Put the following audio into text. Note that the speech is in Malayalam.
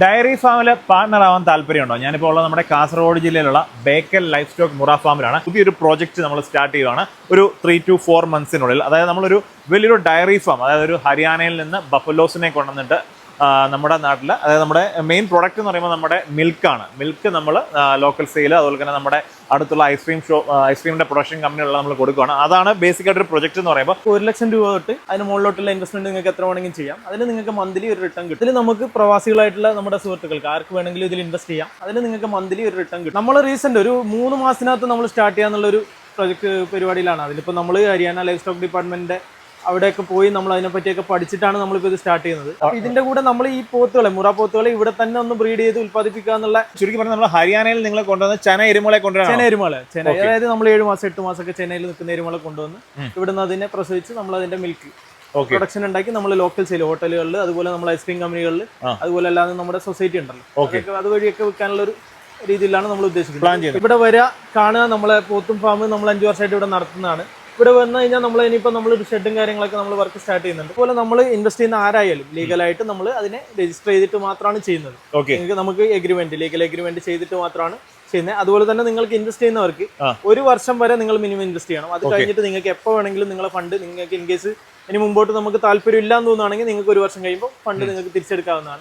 ഡയറി ഫാമിലെ പാർട്ണർ ആവാൻ താല്പര്യമുണ്ടോ? ഞാനിപ്പോൾ ഉള്ളത് നമ്മുടെ കാസർഗോഡ് ജില്ലയിലുള്ള ബേക്കൽ ലൈഫ് സ്റ്റോക്ക് മുറ ഫാമിലാണ്. പുതിയൊരു പ്രോജക്റ്റ് നമ്മൾ സ്റ്റാർട്ട് ചെയ്യുകയാണ് ഒരു 3 to 4 months. അതായത് നമ്മളൊരു വലിയൊരു ഡയറി ഫാം, അതായത് ഒരു ഹരിയാനയിൽ നിന്ന് ബഫലോസിനെ കൊണ്ടുവന്നിട്ട് നമ്മുടെ നാട്ടിൽ, അതായത് നമ്മുടെ മെയിൻ പ്രൊഡക്റ്റ് എന്ന് പറയുമ്പോൾ നമ്മുടെ മിൽക്കാണ്. മിൽക്ക് നമ്മൾ ലോക്കൽ സെയിൽ, അതുപോലെ തന്നെ നമ്മുടെ അടുത്തുള്ള ഐസ്ക്രീമിന്റെ പ്രൊഡക്ഷൻ കമ്പനികളിൽ നമ്മൾ കൊടുക്കുകയാണ്. അതാണ് ബേസിക് ആയിട്ട് ഒരു പ്രൊജക്ട് എന്ന് പറയുമ്പോൾ. 1 ലക്ഷം രൂപ തൊട്ട് അതിന് മുകളിലോട്ടുള്ള ഇൻവെസ്റ്റ്മെന്റ് നിങ്ങൾക്ക് എത്ര വേണമെങ്കിലും ചെയ്യാം. അതിന് നിങ്ങൾക്ക് മന്ത്ലി ഒരു റിട്ടേൺ കിട്ടും. ഇതിൽ നമുക്ക് പ്രവാസികളായിട്ടുള്ള നമ്മുടെ സുഹൃത്തുക്കൾക്ക് ആർക്ക് വേണമെങ്കിലും ഇതിൽ ഇൻവെസ്റ്റ് ചെയ്യാം. അതിന് നിങ്ങൾക്ക് മന്ത്ലി ഒരു റിട്ടേൺ കിട്ടും. നമ്മൾ റീസെന്റ് ഒരു 3 മാസത്തിനകത്ത് നമ്മൾ സ്റ്റാർട്ട് ചെയ്യാന്നുള്ള ഒരു പ്രൊജക്ട് പരിപാടിയിലാണ്. അതിലിപ്പോൾ നമ്മൾ ഹരിയാന ലൈഫ് സ്റ്റോക്ക് ഡിപ്പാർട്ട്മെന്റിന്റെ അവിടെയൊക്കെ പോയി നമ്മൾ അതിനെപ്പറ്റിയൊക്കെ പഠിച്ചിട്ടാണ് നമ്മളിപ്പോൾ ഇത് സ്റ്റാർട്ട് ചെയ്യുന്നത്. ഇതിന്റെ കൂടെ നമ്മൾ ഈ പോത്തുകളെ, മുറ പോത്തുകളെ ഇവിടെ തന്നെ ഒന്ന് ബ്രീഡ് ചെയ്ത് ഉത്പാദിപ്പിക്കുക എന്നുള്ള. ചുരുക്കി പറഞ്ഞാൽ നമ്മൾ ഹരിയാനയിൽ നിങ്ങളെ കൊണ്ടുവന്ന് ചെന എരുമകളെ കൊണ്ടുവരാം. ചെന അതായത് നമ്മൾ 7 മാസം 8 മാസമൊക്കെ ചെന്നൈയിൽ നിൽക്കുന്ന എരുമകളെ കൊണ്ടുവന്ന് ഇവിടുന്ന് അതിനെ പ്രസവിച്ച് നമ്മൾ അതിന്റെ മിൽക്ക് പ്രൊഡക്ഷൻ ഉണ്ടാക്കി നമ്മൾ ലോക്കൽ സെയിൽ ഹോട്ടലുകളിൽ, അതുപോലെ നമ്മൾ ഐസ്ക്രീം കമ്പനികളിൽ, അതുപോലെ അല്ലാതെ നമ്മുടെ സൊസൈറ്റി ഉണ്ടല്ലോ, അതുവഴിയൊക്കെ വിൽക്കാനുള്ള ഒരു രീതിയിലാണ് നമ്മൾ ഉദ്ദേശിക്കുന്നത്. ഇവിടെ വരിക, കാണുക, നമ്മളെ പോത്തും ഫാം നമ്മൾ 5 വർഷമായിട്ട് ഇവിടെ നടത്തുന്നതാണ്. ഇവിടെ വന്നു കഴിഞ്ഞാൽ നമ്മൾ ഇനിയിപ്പോൾ നമ്മളൊരു ഷെഡും കാര്യങ്ങളൊക്കെ നമ്മൾ വർക്ക് സ്റ്റാർട്ട് ചെയ്യുന്നുണ്ട്. അതുപോലെ നമ്മൾ ഇൻവെസ്റ്റ് ചെയ്യുന്ന ആരായാലും ലീഗലായിട്ട് നമ്മൾ അതിനെ രജിസ്റ്റർ ചെയ്തിട്ട് മാത്രമാണ് ചെയ്യുന്നത്. നമുക്ക് ലീഗൽ എഗ്രിമെന്റ് ചെയ്തിട്ട് മാത്രമാണ് ചെയ്യുന്നത്. അതുപോലെ തന്നെ നിങ്ങൾക്ക് ഇൻവെസ്റ്റ് ചെയ്യുന്നവർക്ക് 1 വർഷം വരെ നിങ്ങൾ മിനിമം ഇൻവെസ്റ്റ് ചെയ്യണം. അത് കഴിഞ്ഞിട്ട് നിങ്ങൾക്ക് എപ്പോൾ വേണമെങ്കിലും നിങ്ങളെ ഫണ്ട് നിങ്ങൾക്ക് ഇൻ കേസ് ഇനി മുമ്പോട്ട് നമുക്ക് താല്പര്യം ഇല്ലാന്ന് തോന്നുകയാണെങ്കിൽ നിങ്ങൾക്ക് 1 വർഷം കഴിയുമ്പോൾ ഫണ്ട് നിങ്ങൾക്ക് തിരിച്ചെടുക്കാവുന്നതാണ്.